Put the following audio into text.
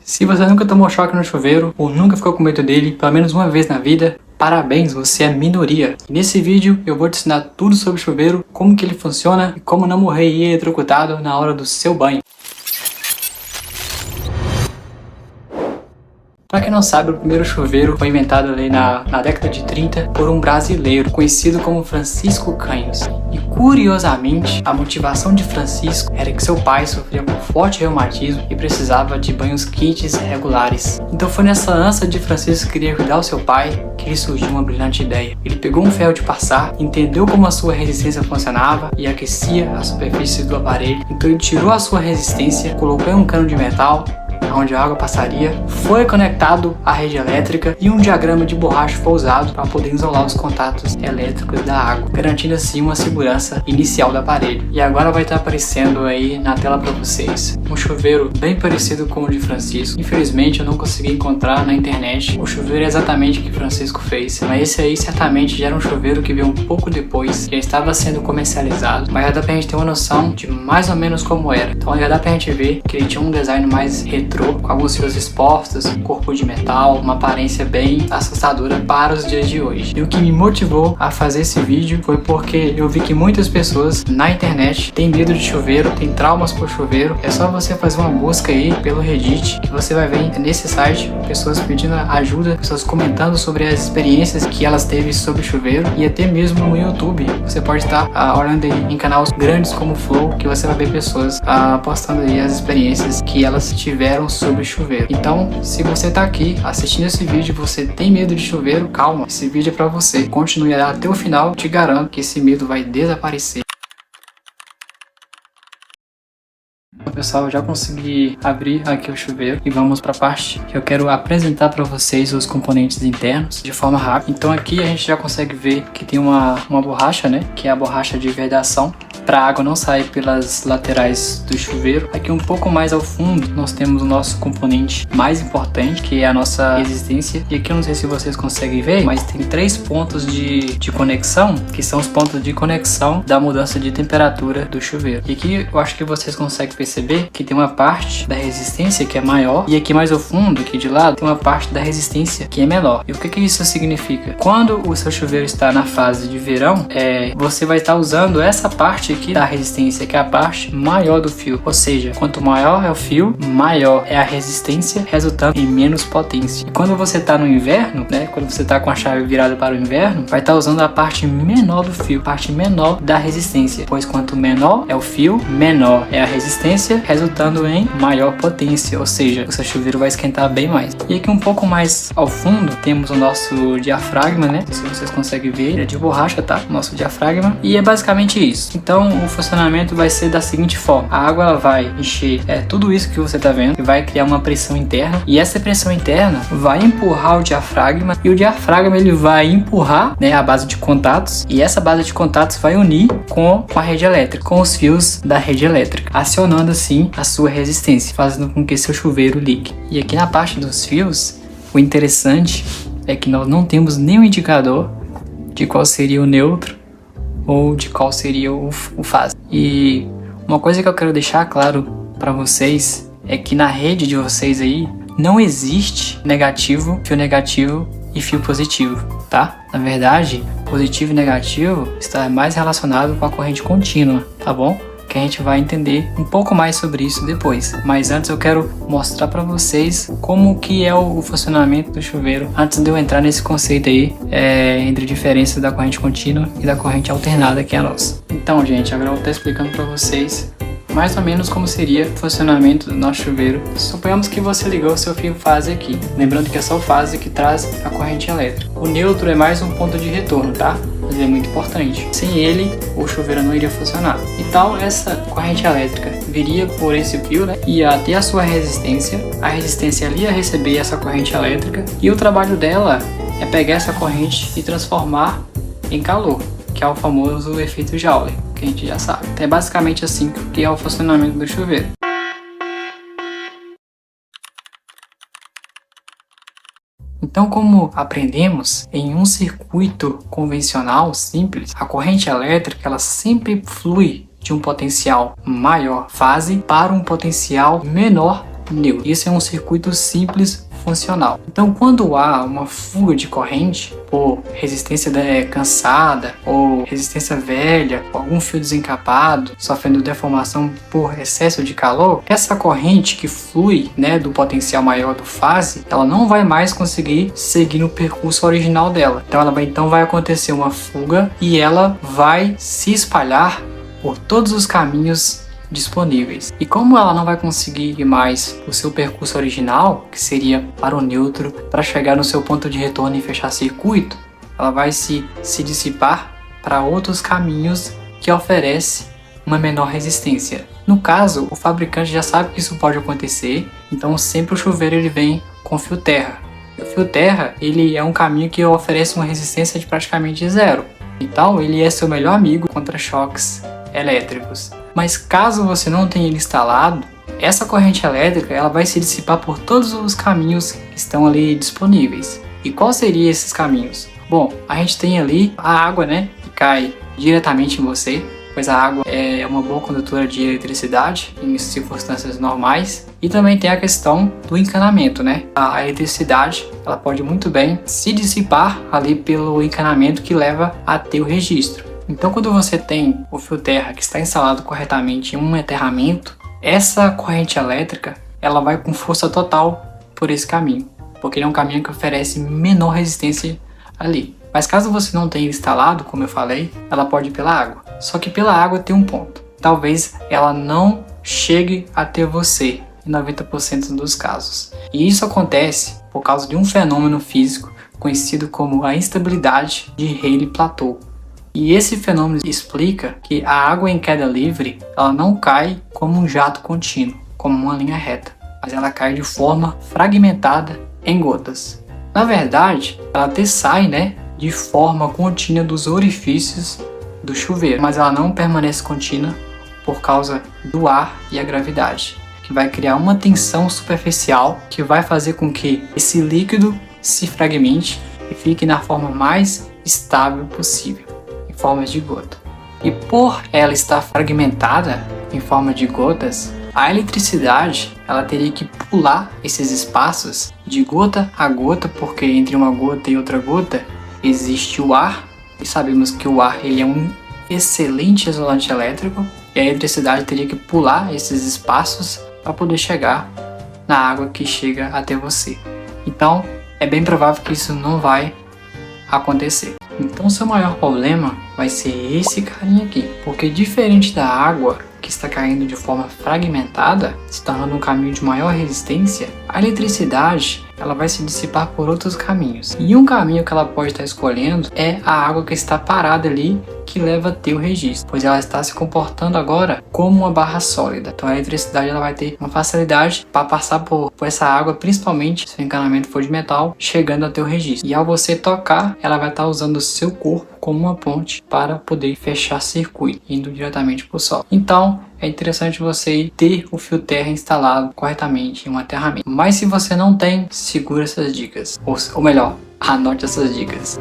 Se você nunca tomou choque no chuveiro ou nunca ficou com medo dele, pelo menos uma vez na vida, parabéns, você é minoria. E nesse vídeo eu vou te ensinar tudo sobre o chuveiro, como que ele funciona e como não morrer eletrocutado na hora do seu banho. Para quem não sabe, o primeiro chuveiro foi inventado ali na década de 30 por um brasileiro conhecido como Francisco Canhos. E curiosamente, a motivação de Francisco era que seu pai sofria com forte reumatismo e precisava de banhos quentes regulares. Então foi nessa ânsia de Francisco querer cuidar do seu pai que lhe surgiu uma brilhante ideia. Ele pegou um ferro de passar, entendeu como a sua resistência funcionava e aquecia a superfície do aparelho. Então ele tirou a sua resistência, colocou em um cano de metal onde a água passaria, foi conectado à rede elétrica e um diagrama de borracha foi usado para poder isolar os contatos elétricos da água, garantindo assim uma segurança inicial do aparelho. E agora vai estar aparecendo aí na tela para vocês um chuveiro bem parecido com o de Francisco. Infelizmente eu não consegui encontrar na internet o chuveiro exatamente que Francisco fez, mas esse aí certamente já era um chuveiro que veio um pouco depois, já estava sendo comercializado, mas já dá pra gente ter uma noção de mais ou menos como era. Então já dá pra gente ver que ele tinha um design mais retrô, com alguns fios expostos, corpo de metal, uma aparência bem assustadora para os dias de hoje. E o que me motivou a fazer esse vídeo foi porque eu vi que muitas pessoas na internet têm medo de chuveiro, têm traumas por chuveiro. É só você fazer uma busca aí pelo Reddit que você vai ver nesse site pessoas pedindo ajuda, pessoas comentando sobre as experiências que elas teve sobre chuveiro, e até mesmo no YouTube você pode estar olhando aí em canais grandes como o Flow, que você vai ver pessoas postando aí as experiências que elas tiveram sobre chuveiro. Então, se você tá aqui assistindo esse vídeo e você tem medo de chuveiro, calma, esse vídeo é pra você. Continue até o final, te garanto que esse medo vai desaparecer. Pessoal, eu já consegui abrir aqui o chuveiro e vamos para a parte que eu quero apresentar para vocês os componentes internos de forma rápida. Então aqui a gente já consegue ver que tem uma borracha, né, que é a borracha de vedação, para a água não sair pelas laterais do chuveiro. Aqui um pouco mais ao fundo nós temos o nosso componente mais importante, que é a nossa resistência. E aqui eu não sei se vocês conseguem ver, mas tem 3 pontos de conexão, que são os pontos de conexão da mudança de temperatura do chuveiro. E aqui eu acho que vocês conseguem perceber que tem uma parte da resistência que é maior, e aqui mais ao fundo, aqui de lado, tem uma parte da resistência que é menor. E o que isso significa? Quando o seu chuveiro está na fase de verão, você vai estar usando essa parte aqui da resistência, que é a parte maior do fio. Ou seja, quanto maior é o fio, maior é a resistência, resultando em menos potência. E quando você está no inverno, né, quando você está com a chave virada para o inverno, vai estar usando a parte menor do fio, parte menor da resistência, pois quanto menor é o fio, menor é a resistência, resultando em maior potência, ou seja, o seu chuveiro vai esquentar bem mais. E aqui um pouco mais ao fundo temos o nosso diafragma, né? Se vocês conseguem ver, ele é de borracha, tá? O nosso diafragma. E é basicamente isso. Então o funcionamento vai ser da seguinte forma: a água ela vai encher tudo isso que você tá vendo e vai criar uma pressão interna, e essa pressão interna vai empurrar o diafragma, e o diafragma ele vai empurrar, né, a base de contatos, e essa base de contatos vai unir com a rede elétrica, com os fios da rede elétrica, acionando assim a sua resistência, fazendo com que seu chuveiro ligue. E aqui na parte dos fios, o interessante é que nós não temos nenhum indicador de qual seria o neutro ou de qual seria o fase. E uma coisa que eu quero deixar claro para vocês é que na rede de vocês aí não existe fio negativo e fio positivo, tá? Na verdade, positivo e negativo está mais relacionado com a corrente contínua, tá bom? Que a gente vai entender um pouco mais sobre isso depois. Mas antes eu quero mostrar para vocês como que é o funcionamento do chuveiro, antes de eu entrar nesse conceito aí, entre diferenças da corrente contínua e da corrente alternada, que é a nossa. Então, gente, agora eu vou estar explicando para vocês mais ou menos como seria o funcionamento do nosso chuveiro. Suponhamos que você ligou o seu fio fase aqui, lembrando que é só o fase que traz a corrente elétrica. O neutro é mais um ponto de retorno, tá? Mas é muito importante. Sem ele, o chuveiro não iria funcionar. Então, essa corrente elétrica viria por esse fio, né? Ia até a sua resistência. A resistência ali ia receber essa corrente elétrica, e o trabalho dela é pegar essa corrente e transformar em calor, que é o famoso efeito Joule, que a gente já sabe. Então é basicamente assim que é o funcionamento do chuveiro. Então, como aprendemos, em um circuito convencional simples, a corrente elétrica ela sempre flui de um potencial maior fase para um potencial menor neutro. Isso é um circuito simples funcional. Então, quando há uma fuga de corrente por resistência cansada ou resistência velha, ou algum fio desencapado sofrendo deformação por excesso de calor, essa corrente que flui, do potencial maior do fase, ela não vai mais conseguir seguir no percurso original dela. Então vai acontecer uma fuga e ela vai se espalhar por todos os caminhos disponíveis. E como ela não vai conseguir ir mais o seu percurso original, que seria para o neutro, para chegar no seu ponto de retorno e fechar circuito, ela vai se dissipar para outros caminhos que oferece uma menor resistência. No caso, o fabricante já sabe que isso pode acontecer, então sempre o chuveiro ele vem com fio terra. O fio terra ele é um caminho que oferece uma resistência de praticamente zero. Então ele é seu melhor amigo contra choques elétricos. Mas caso você não tenha ele instalado, essa corrente elétrica ela vai se dissipar por todos os caminhos que estão ali disponíveis. E quais seriam esses caminhos? Bom, a gente tem ali a água, que cai diretamente em você, pois a água é uma boa condutora de eletricidade em circunstâncias normais. E também tem a questão do encanamento, A eletricidade ela pode muito bem se dissipar ali pelo encanamento que leva até o registro. Então, quando você tem o fio terra que está instalado corretamente em um aterramento, essa corrente elétrica ela vai com força total por esse caminho, porque ele é um caminho que oferece menor resistência ali. Mas caso você não tenha instalado, como eu falei, ela pode ir pela água. Só que pela água tem um ponto. Talvez ela não chegue até você em 90% dos casos. E isso acontece por causa de um fenômeno físico conhecido como a instabilidade de Rayleigh-Plateau. E esse fenômeno explica que a água em queda livre ela não cai como um jato contínuo, como uma linha reta, mas ela cai de forma fragmentada em gotas. Na verdade, ela até sai de forma contínua dos orifícios do chuveiro, mas ela não permanece contínua por causa do ar e a gravidade, que vai criar uma tensão superficial que vai fazer com que esse líquido se fragmente e fique na forma mais estável possível, em forma de gota. E por ela estar fragmentada em forma de gotas, a eletricidade ela teria que pular esses espaços de gota a gota, porque entre uma gota e outra gota existe o ar, e sabemos que o ar ele é um excelente isolante elétrico, e a eletricidade teria que pular esses espaços para poder chegar na água que chega até você. Então é bem provável que isso não vai acontecer. Então seu maior problema vai ser esse carinha aqui, porque diferente da água que está caindo de forma fragmentada, se tornando um caminho de maior resistência, a eletricidade ela vai se dissipar por outros caminhos. E um caminho que ela pode estar escolhendo é a água que está parada ali, que leva a ter o registro, pois ela está se comportando agora como uma barra sólida. Então a eletricidade ela vai ter uma facilidade para passar por essa água, principalmente se o encanamento for de metal, chegando até o registro. E ao você tocar, ela vai estar usando o seu corpo como uma ponte para poder fechar circuito, indo diretamente para o solo. Então é interessante você ter o fio terra instalado corretamente em um aterramento. Mas se você não tem, segura essas dicas. Ou melhor, anote essas dicas.